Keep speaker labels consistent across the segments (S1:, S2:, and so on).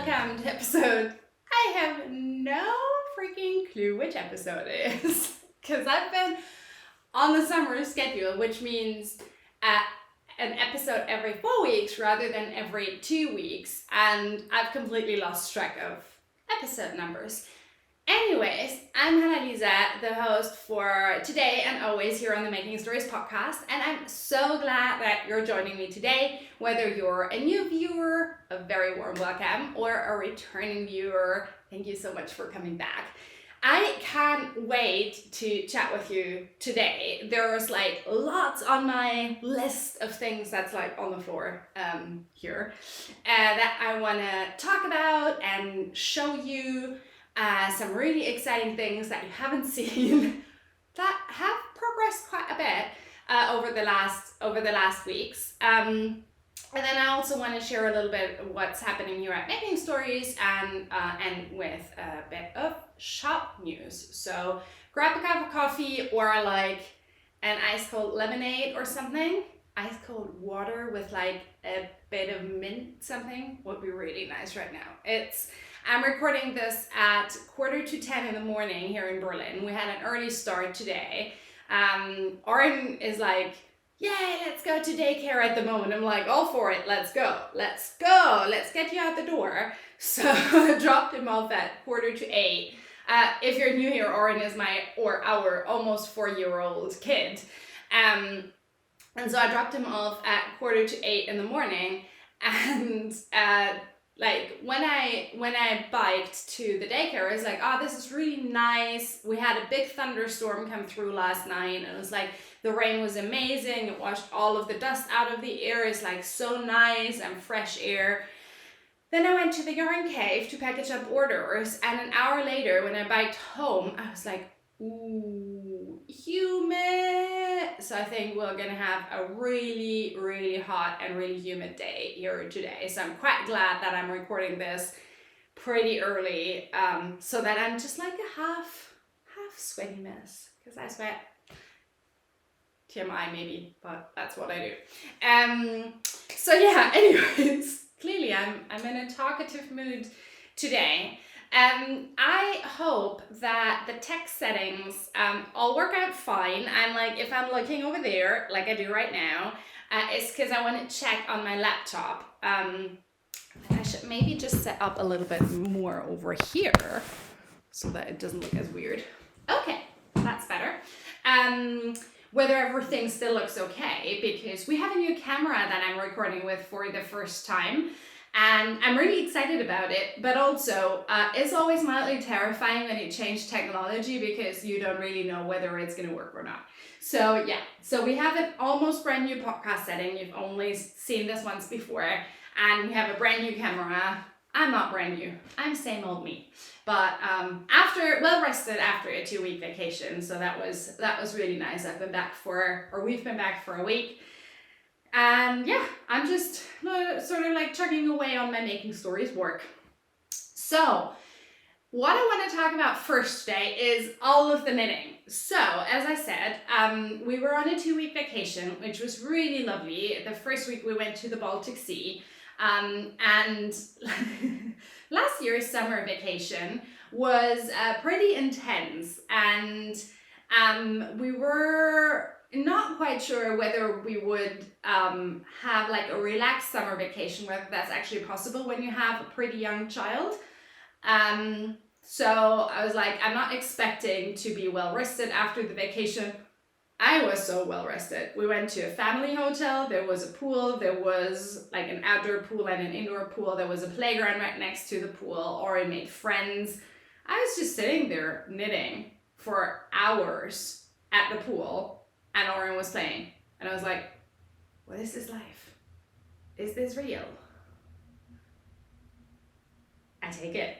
S1: welcome to episode. I have no freaking clue which episode it is because I've been on the summer schedule, which means an episode every 4 weeks rather than every 2 weeks, and I've completely lost track of episode numbers. Anyways, I'm Hannah-Lisa, the host for today and always here on the Making Stories podcast, and I'm so glad that you're joining me today, whether you're a new viewer, a very warm welcome, or a returning viewer. Thank you so much for coming back. I can't wait to chat with you today. There's like lots on my list of things that's like on the floor here that I want to talk about and show you. Some really exciting things that you haven't seen that have progressed quite a bit over the last weeks. And then I also want to share a little bit of what's happening here at Making Stories and with a bit of shop news. So grab a cup of coffee or like an ice cold lemonade or something. Ice cold water with like a bit of mint something would be really nice right now. I'm recording this at 9:45 in the morning here in Berlin. We had an early start today. Oren is like, yay, let's go to daycare at the moment. I'm like, all for it, let's go, let's get you out the door. So I dropped him off at 7:45. If you're new here, Oren is our almost 4-year-old kid. And so I dropped him off at 7:45 in the morning, and like when I biked to the daycare, I was like, oh, this is really nice. We had a big thunderstorm come through last night, and it was like the rain was amazing. It washed all of the dust out of the air. It's like so nice and fresh air. Then I went to the yarn cave to package up orders, and an hour later when I biked home, I was like, ooh, humid. So I think we're gonna have a really, really hot and really humid day here today. So I'm quite glad that I'm recording this pretty early, so that I'm just like a half sweaty mess, because I sweat. TMI maybe, but that's what I do. So yeah, anyways, clearly I'm in a talkative mood today. I hope that the text settings all work out fine. And like if I'm looking over there, like I do right now, it's because I want to check on my laptop. I should maybe just set up a little bit more over here so that it doesn't look as weird. Okay, that's better. Whether everything still looks okay, because we have a new camera that I'm recording with for the first time. And I'm really excited about it, but also it's always mildly terrifying when you change technology because you don't really know whether it's going to work or not. So yeah, so we have an almost brand new podcast setting. You've only seen this once before, and we have a brand new camera. I'm not brand new. I'm same old me. But well rested after a 2-week vacation, so that was really nice. We've been back for a week. And yeah, I'm just sort of like chugging away on my Making Stories work. So what I want to talk about first today is all of the knitting. So as I said, we were on a 2-week vacation, which was really lovely. The first week we went to the Baltic Sea, and last year's summer vacation was pretty intense, and we were not quite sure whether we would have like a relaxed summer vacation, whether that's actually possible when you have a pretty young child. So I was like, I'm not expecting to be well rested after the vacation. I was so well rested. We went to a family hotel. There was a pool. There was like an outdoor pool and an indoor pool. There was a playground right next to the pool. Or I made friends. I was just sitting there knitting for hours at the pool. And Oren was playing, and I was like, what is this life? Is this real? I take it.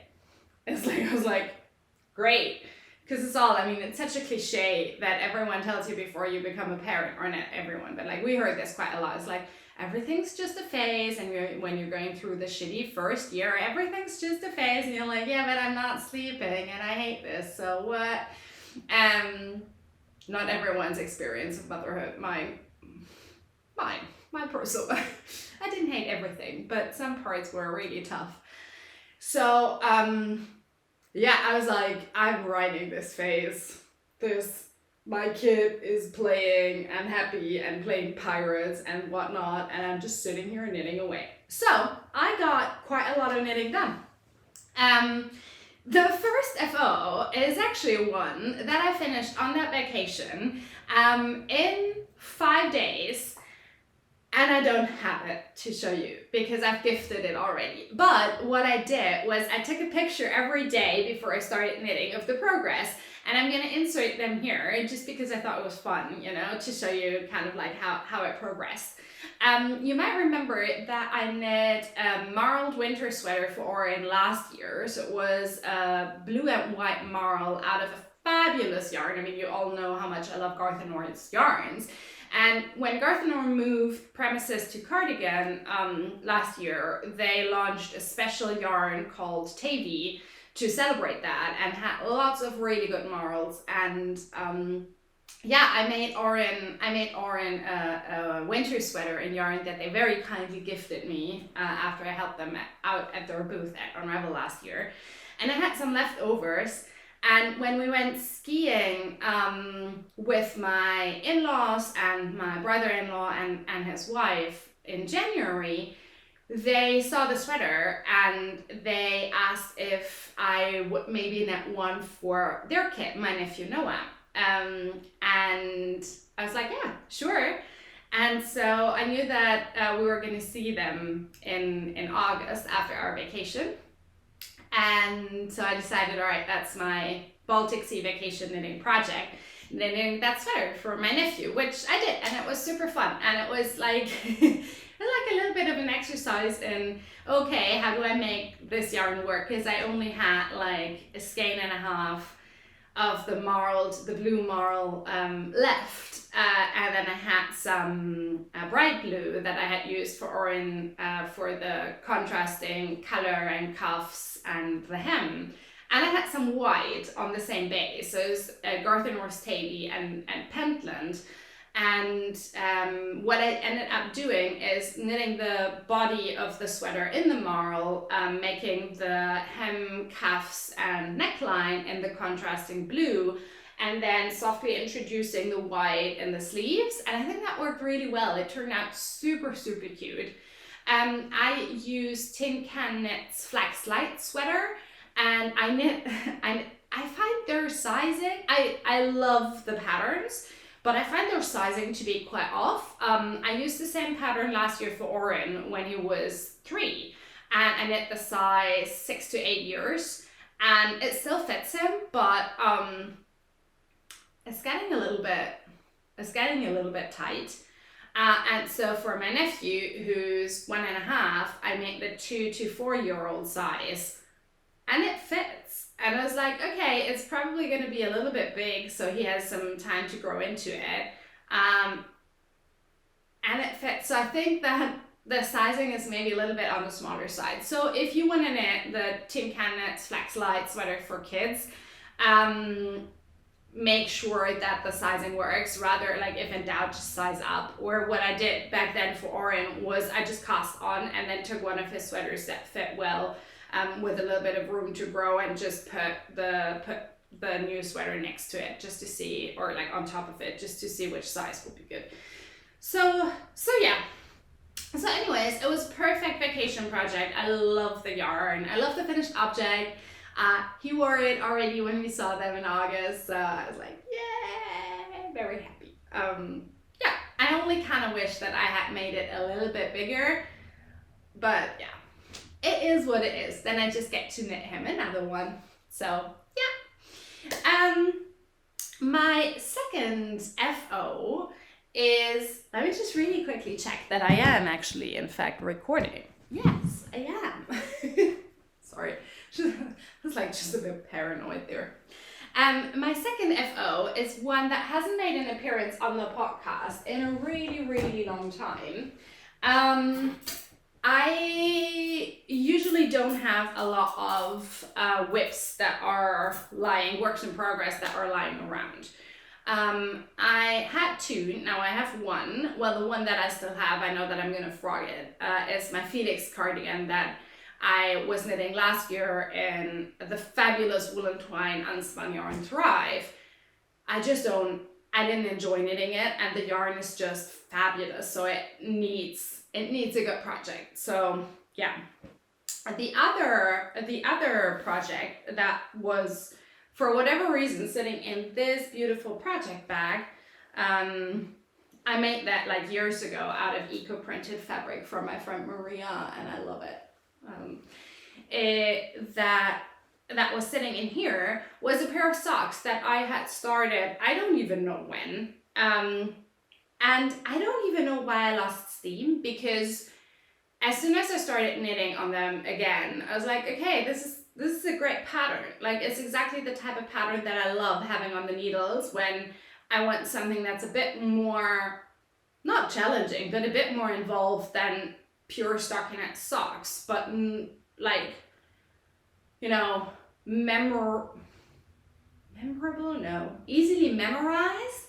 S1: I was like, great. Because it's such a cliche that everyone tells you before you become a parent, or not everyone, but like we heard this quite a lot. It's like, everything's just a phase, and when you're going through the shitty first year, everything's just a phase, and you're like, yeah, but I'm not sleeping, and I hate this, so what? Not everyone's experience of motherhood, mine personal. I didn't hate everything, but some parts were really tough. So yeah, I was like, I'm riding this phase. My kid is playing and happy and playing pirates and whatnot, and I'm just sitting here knitting away. So I got quite a lot of knitting done. The first FO is actually one that I finished on that vacation in 5 days, and I don't have it to show you because I've gifted it already. But what I did was I took a picture every day before I started knitting of the progress, and I'm going to insert them here just because I thought it was fun, you know, to show you kind of like how it progressed. You might remember that I knit a marled winter sweater for Orin last year. So it was a blue and white marl out of a fabulous yarn. I mean, you all know how much I love Garthenor's yarns. And when Garthenor moved premises to Cardigan last year, they launched a special yarn called Teifi to celebrate that, and had lots of really good marls. And yeah, I made Orin a winter sweater in yarn that they very kindly gifted me after I helped them out at their booth at Unravel last year. And I had some leftovers. And when we went skiing with my in-laws and my brother-in-law and his wife in January, they saw the sweater and they asked if I would maybe knit one for their kid, my nephew Noah. And I was like, yeah, sure. And so I knew that we were going to see them in August after our vacation. And so I decided, all right, that's my Baltic Sea vacation knitting project, knitting that sweater for my nephew, which I did, and it was super fun. And it was like, a little bit of an exercise in, okay, how do I make this yarn work? Because I only had like a skein and a half of the blue marl left, and then I had some bright blue that I had used for Orin for the contrasting color and cuffs and the hem, and I had some white on the same base, so it was Garthenor's Teifi and Pentland. And what I ended up doing is knitting the body of the sweater in the marl, making the hem, cuffs and neckline in the contrasting blue, and then softly introducing the white in the sleeves. And I think that worked really well. It turned out super, super cute. I used TinCanKnits Flax Light sweater, and I find their sizing, I love the patterns, but I find their sizing to be quite off. I used the same pattern last year for Orin when he was 3, and I knit the size 6 to 8 years, and it still fits him, but it's getting a little bit tight. And so for my nephew, who's 1.5, I made the 2 to 4 year old size, and it fits. And I was like, okay, it's probably going to be a little bit big, so he has some time to grow into it. And it fits. So I think that the sizing is maybe a little bit on the smaller side. So if you want to knit the TinCanKnits Flax Light sweater for kids, make sure that the sizing works. Rather, like, if in doubt, just size up. Or what I did back then for Orin was I just cast on and then took one of his sweaters that fit well, with a little bit of room to grow, and just put the new sweater next to it just to see, or like on top of it, just to see which size would be good. So yeah. So anyways, it was perfect vacation project. I love the yarn. I love the finished object. He wore it already when we saw them in August. So I was like, yay, very happy. Yeah, I only kind of wish that I had made it a little bit bigger, but yeah. It is what it is. Then I just get to knit him another one. So yeah. My second FO is, let me just really quickly check that I am actually in fact recording. Yes, I am. Sorry, I was like just a bit paranoid there. My second FO is one that hasn't made an appearance on the podcast in a really, really long time. I usually don't have a lot of whips that are works in progress that are lying around. I had 2, now I have 1. Well, the one that I still have, I know that I'm gonna frog it, is my Felix cardigan that I was knitting last year in the fabulous Wool and Twine unspun yarn Thrive, I didn't enjoy knitting it, and the yarn is just fabulous. So it needs a good project. So yeah. The other project that was, for whatever reason, sitting in this beautiful project bag, I made that like years ago out of eco-printed fabric from my friend Maria, and I love it. That was sitting in here was a pair of socks that I had started, I don't even know when, and I don't even know why I lost steam, because as soon as I started knitting on them again, I was like, okay, this is a great pattern. Like, it's exactly the type of pattern that I love having on the needles when I want something that's a bit more, not challenging, but a bit more involved than pure stockinette socks, but like, you know, easily memorized,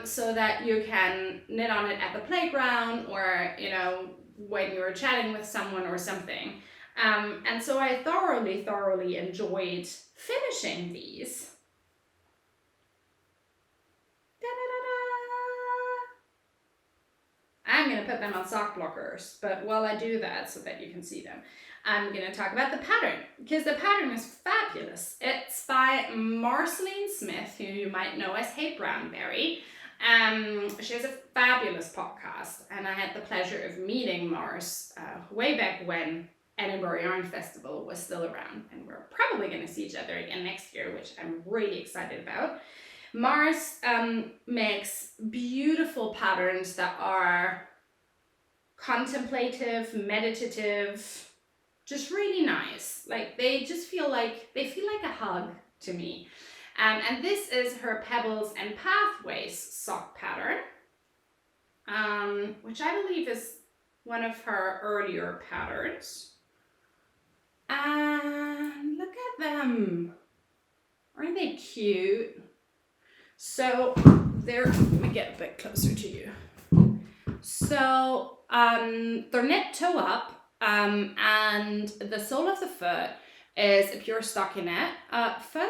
S1: so that you can knit on it at the playground, or, you know, when you're chatting with someone or something. And so I thoroughly enjoyed finishing these. I'm going to put them on sock blockers, but while I do that, so that you can see them, I'm going to talk about the pattern, because the pattern is fabulous. It's by Marceline Smith, who you might know as Hey Brownberry. She has a fabulous podcast, and I had the pleasure of meeting Mars way back when Edinburgh Yarn Festival was still around, and we're probably going to see each other again next year, which I'm really excited about. Mars makes beautiful patterns that are contemplative, meditative, just really nice. Like, they feel like a hug to me. And this is her Pebbles and Pathways sock pattern, which I believe is one of her earlier patterns. And look at them. Aren't they cute? So let me get a bit closer to you. So they're knit toe up, and the sole of the foot is a pure stockinette foot.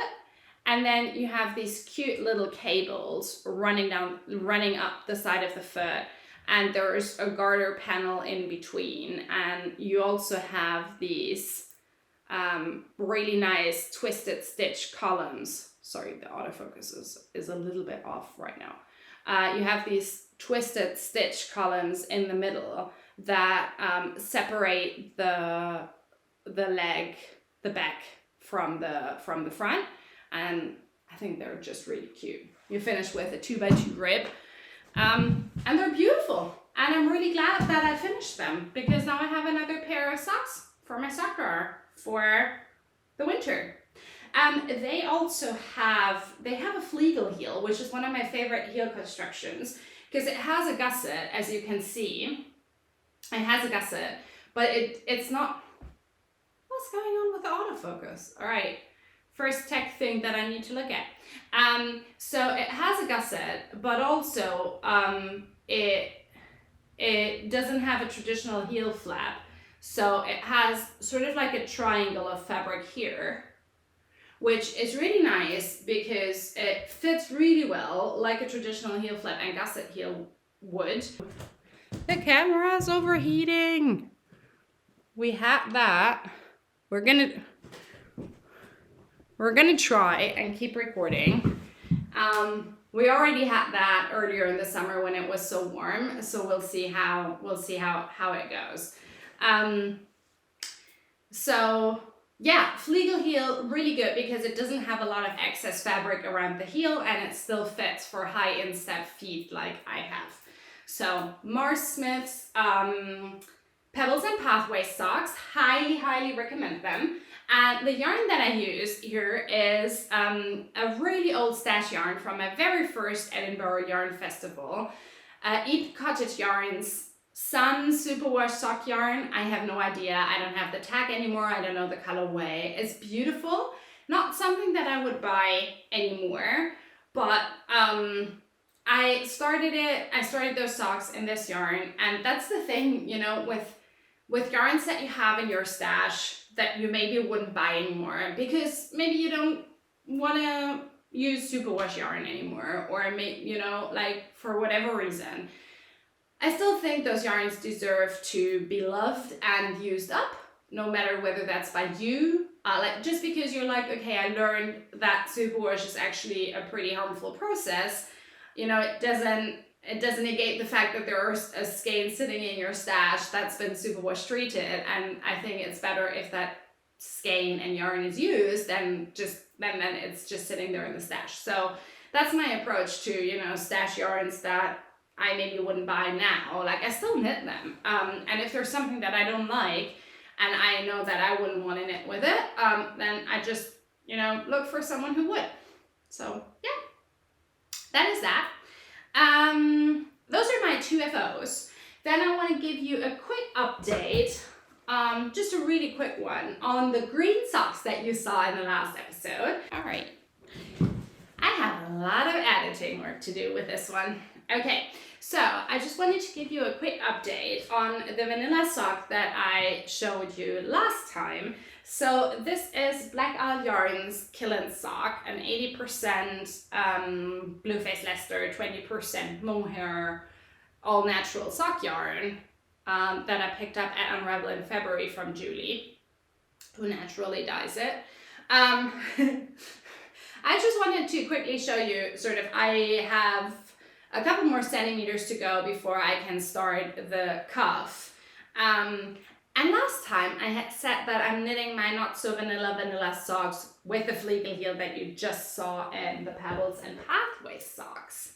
S1: And then you have these cute little cables running up the side of the foot, and there's a garter panel in between. And you also have these really nice twisted stitch columns. Sorry, the autofocus is a little bit off right now. You have these twisted stitch columns in the middle that separate the leg, the back from the front. And I think they're just really cute. You finish with a 2x2 rib, and they're beautiful. And I'm really glad that I finished them, because now I have another pair of socks for my sock drawer for the winter. They also have a Fleegle heel, which is one of my favorite heel constructions, because it has a gusset, as you can see. It has a gusset, but it's not. What's going on with the autofocus? All right. First tech thing that I need to look at. So it has a gusset, but also it doesn't have a traditional heel flap. So it has sort of like a triangle of fabric here, which is really nice because it fits really well like a traditional heel flap and gusset heel would. The camera's overheating. We had that. We're gonna try and keep recording. We already had that earlier in the summer when it was so warm, so we'll see how it goes. So yeah, Fleegle heel, really good because it doesn't have a lot of excess fabric around the heel, and it still fits for high instep feet like I have. So Mars Smith's Pebbles and Pathways socks, highly recommend them. And the yarn that I used here is a really old stash yarn from my very first Edinburgh Yarn Festival. Eat Cottage Yarns Sun Superwash sock yarn. I have no idea. I don't have the tag anymore. I don't know the colorway. It's beautiful. Not something that I would buy anymore, but I started those socks in this yarn, and that's the thing, you know, with with yarns that you have in your stash that you maybe wouldn't buy anymore because maybe you don't want to use superwash yarn anymore, or maybe, you know, like for whatever reason, I still think those yarns deserve to be loved and used up, no matter whether that's by you. Like just because you're like, okay, I learned that superwash is actually a pretty harmful process, you know, it doesn't negate the fact that there are a skein sitting in your stash that's been superwash treated, and I think it's better if that skein and yarn is used than then it's just sitting there in the stash. So that's my approach to, you know, stash yarns that I maybe wouldn't buy now. Like I still knit them, and if there's something that I don't like and I know that I wouldn't want to knit with it, then I just, you know, look for someone who would. So yeah, that is that. Those are my 2 FOs. Then I want to give you a quick update, just a really quick one on the green socks that you saw in the last episode. All right, I have a lot of editing work to do with this one. Okay, so I just wanted to give you a quick update on the vanilla sock that I showed you last time. So this is Black Isle Yarns Killen sock, an 80% Blueface Leicester, 20% mohair, all natural sock yarn that I picked up at Unravel in February from Julie, who naturally dyes it. I just wanted to quickly show you I have a couple more centimeters to go before I can start the cuff. And last time I had said that I'm knitting my not so vanilla socks with the Fleegle heel that you just saw in the Pebbles and Pathways socks.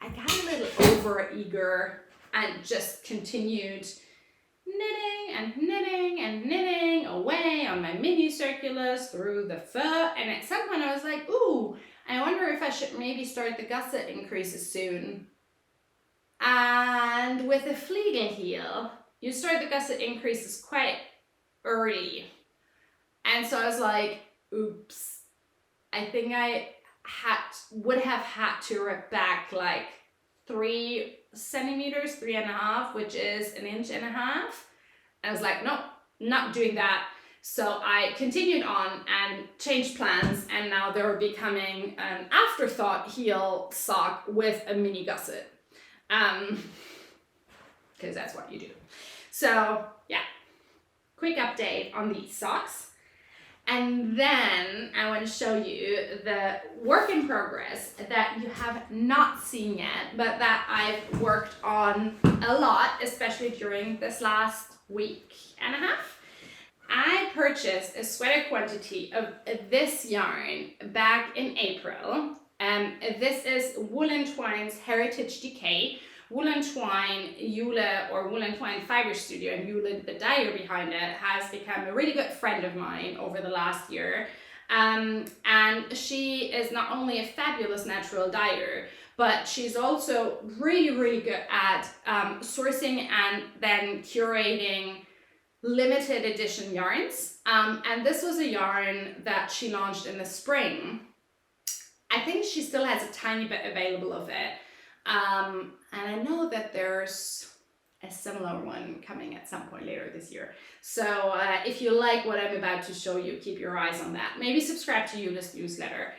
S1: I got a little over eager and just continued knitting and knitting and knitting away on my mini circulars through the fur, and at some point I was like, ooh, I wonder if I should maybe start the gusset increases soon. And with the Fleegle heel, you start the gusset increases quite early. And so I was like, oops, I think I would have had to rip back like 3 centimeters, 3.5, which is 1.5 inches. I was like, nope, not doing that. So I continued on and changed plans, and now they're becoming an afterthought heel sock with a mini gusset. Because that's what you do. So yeah, quick update on these socks. And then I want to show you the work in progress that you have not seen yet, but that I've worked on a lot, especially during this last week and a half. I purchased a sweater quantity of this yarn back in April. This is Woollentwine's Heritage Decay. Woollentwine, Eula, or Woollentwine Fiber Studio, and Eula, the dyer behind it, has become a really good friend of mine over the last year. And she is not only a fabulous natural dyer, but she's also really, really good at sourcing and then curating limited edition yarns. And this was a yarn that she launched in the spring. I think she still has a tiny bit available of it. And I know that there's a similar one coming at some point later this year. So if you like what I'm about to show you, keep your eyes on that. Maybe subscribe to Eula's newsletter.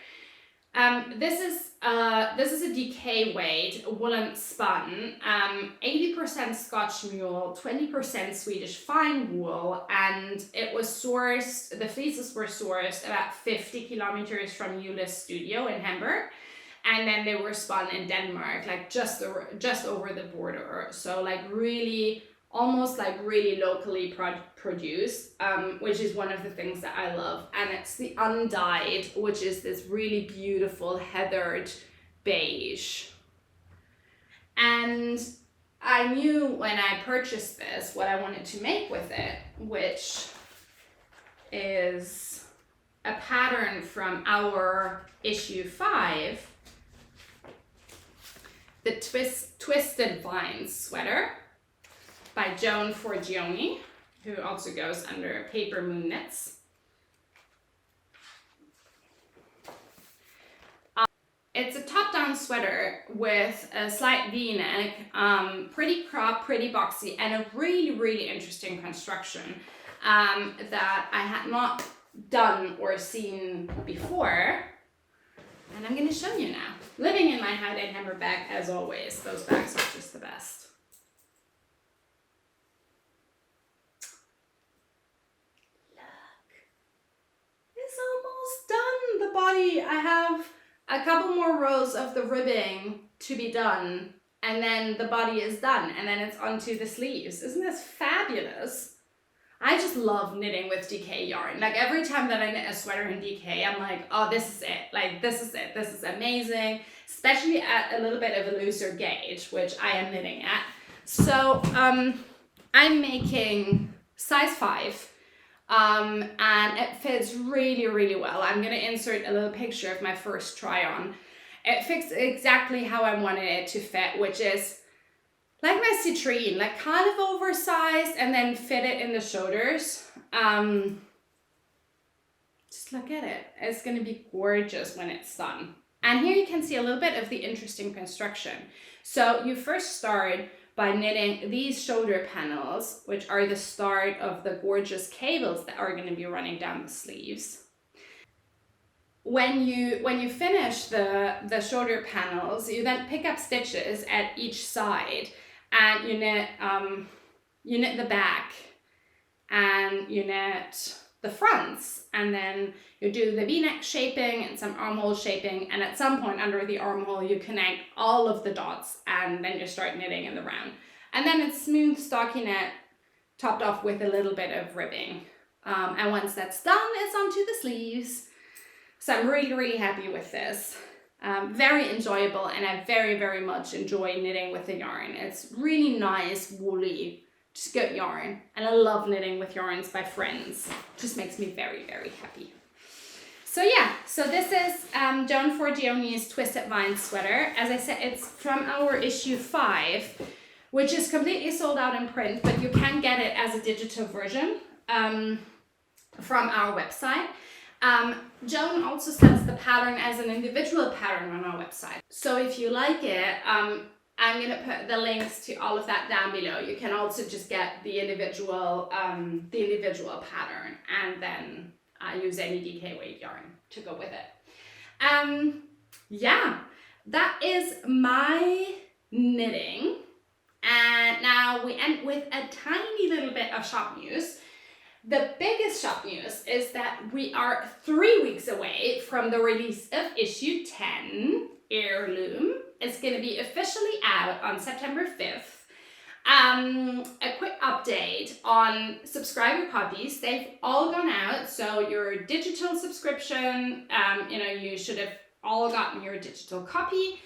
S1: This is a Decay weight woolen spun, 80% Scotch mule, 20% Swedish fine wool, and it was sourced, the fleeces were sourced about 50 kilometers from Eula's studio in Hamburg. And then they were spun in Denmark, like just over the border. So like really, almost like really locally produced, which is one of the things that I love. And it's the undyed, which is this really beautiful heathered beige. And I knew when I purchased this what I wanted to make with it, which is a pattern from our issue 5. The Twisted Vines sweater by Joan Forgione, who also goes under Paper Moon Knits. It's a top-down sweater with a slight V-neck, pretty crop, pretty boxy, and a really, really interesting construction that I had not done or seen before. And I'm gonna show you now. Living in my hide-and hammer bag, as always. Those bags are just the best. Look. It's almost done, the body. I have a couple more rows of the ribbing to be done, and then the body is done, and then it's onto the sleeves. Isn't this fabulous? I just love knitting with Decay yarn. Like every time that I knit a sweater in Decay, I'm like, oh, this is it. Like, this is it. This is amazing, especially at a little bit of a looser gauge, which I am knitting at. So I'm making size 5, and it fits really, really well. I'm gonna insert a little picture of my first try on. It fits exactly how I wanted it to fit, which is like my citrine, like kind of oversized and then fit it in the shoulders. Just look at it. It's gonna be gorgeous when it's done. And here you can see a little bit of the interesting construction. So you first start by knitting these shoulder panels, which are the start of the gorgeous cables that are gonna be running down the sleeves. When you finish the shoulder panels, you then pick up stitches at each side, and you knit the back, and you knit the fronts, and then you do the V-neck shaping and some armhole shaping, and at some point under the armhole you connect all of the dots, and then you start knitting in the round. And then it's smooth stockinette topped off with a little bit of ribbing. And once that's done, it's onto the sleeves. So I'm really, really happy with this. Very enjoyable, and I very, very much enjoy knitting with the yarn. It's really nice, woolly, just good yarn. And I love knitting with yarns by friends. Just makes me very, very happy. So yeah, so this is Joan Forgione's Twisted Vines sweater. As I said, it's from our issue 5, which is completely sold out in print, but you can get it as a digital version from our website. Joan also sells the pattern as an individual pattern on our website. So if you like it, I'm going to put the links to all of that down below. You can also just get the individual pattern, and then use any DK weight yarn to go with it. Yeah, that is my knitting. And now we end with a tiny little bit of shop news. The biggest shop news is that we are 3 weeks away from the release of issue 10, Heirloom. It's going to be officially out on September 5th. A quick update on subscriber copies. They've all gone out, so your digital subscription, you should have all gotten your digital copy.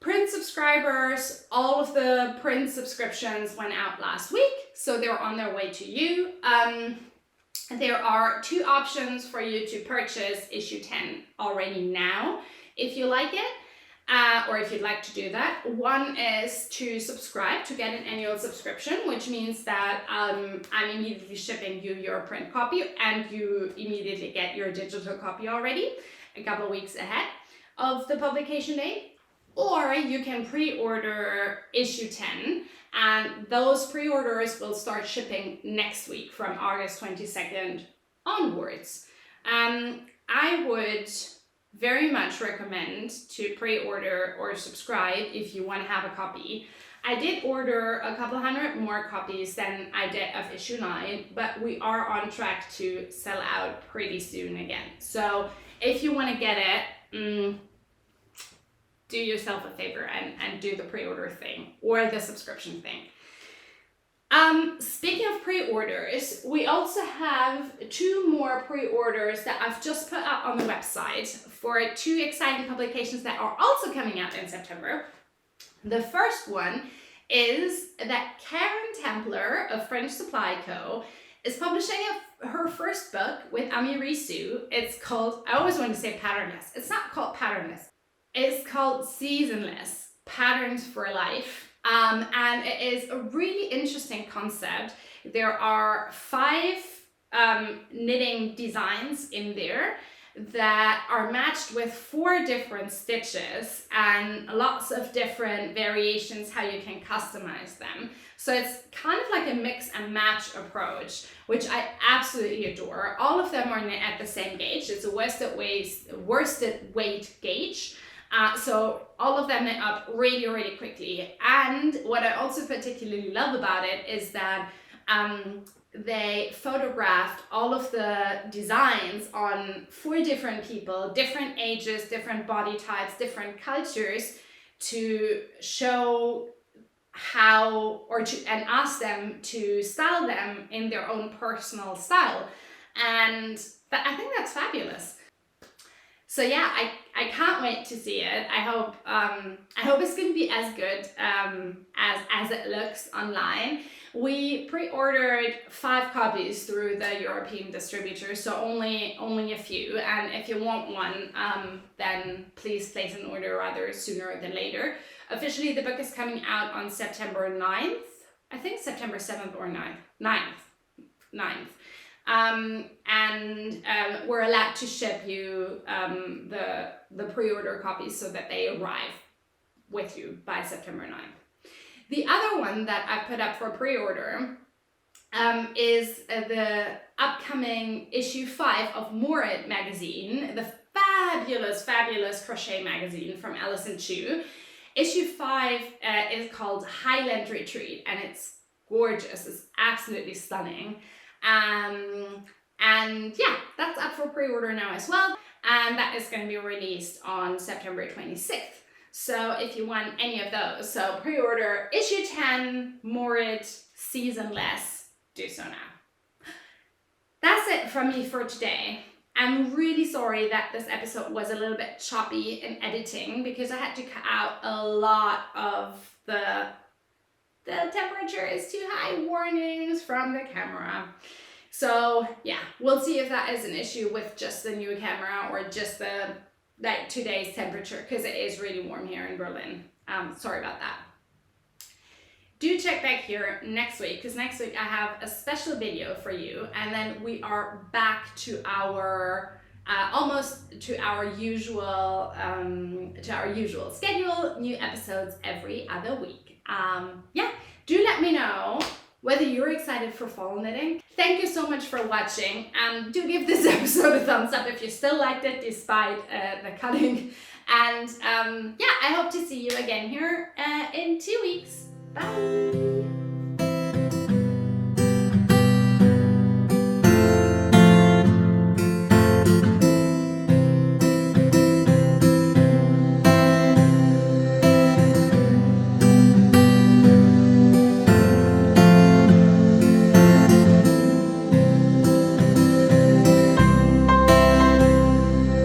S1: Print subscribers, all of the print subscriptions went out last week, so they're on their way to you. There are 2 options for you to purchase issue 10 already now, if you like it, or if you'd like to do that. One is to subscribe to get an annual subscription, which means that I'm immediately shipping you your print copy, and you immediately get your digital copy already a couple of weeks ahead of the publication date. Or you can pre-order issue 10, and those pre-orders will start shipping next week from August 22nd onwards. I would very much recommend to pre-order or subscribe if you want to have a copy. I did order a couple hundred more copies than I did of issue 9, but we are on track to sell out pretty soon again. So if you want to get it, do yourself a favor and do the pre-order thing or the subscription thing. Speaking of pre-orders, we also have 2 more pre-orders that I've just put up on the website for 2 exciting publications that are also coming out in September. The first one is that Karen Templer of French Supply Co. is publishing her first book with Amiri Sue. It's called, I always want to say Patternless. It's not called Patternless. It's called Seasonless, Patterns for Life. And it is a really interesting concept. There are 5 knitting designs in there. that are matched with 4 different stitches and lots of different variations how you can customize them. So it's kind of like a mix and match approach, which I absolutely adore. All of them are knit at the same gauge. It's a worsted weight gauge. So all of them knit up really, really quickly. And what I also particularly love about it is that they photographed all of the designs on 4 different people, different ages, different body types, different cultures, to show how, and ask them to style them in their own personal style. And I think that's fabulous. So yeah, I can't wait to see it. I hope it's going to be as good as it looks online. We pre-ordered 5 copies through the European distributor, so only a few. And if you want one, then please place an order rather sooner than later. Officially, the book is coming out on September 9th. I think September 7th or 9th. We're allowed to ship you the pre-order copies so that they arrive with you by September 9th. The other one that I put up for pre-order is the upcoming issue 5 of Marl magazine, the fabulous crochet magazine from Alison Chu. Issue 5 is called Highland Retreat, and it's gorgeous. It's absolutely stunning. And yeah, that's up for pre-order now as well, and that is going to be released on September 26th. So if you want any of those, so pre-order issue 10, Marl seasonless, do so now. That's it from me for today. I'm really sorry that this episode was a little bit choppy in editing because I had to cut out a lot of the temperature is too high warnings from the camera. So yeah, we'll see if that is an issue with just the new camera or just today's temperature, because it is really warm here in Berlin. Sorry about that. Do check back here next week, because next week I have a special video for you, and then we are back to our almost to our usual schedule, new episodes every other week. Yeah, do let me know whether you're excited for fall knitting. Thank you so much for watching, and do give this episode a thumbs up if you still liked it despite the cutting. And yeah, I hope to see you again here in 2 weeks. Bye!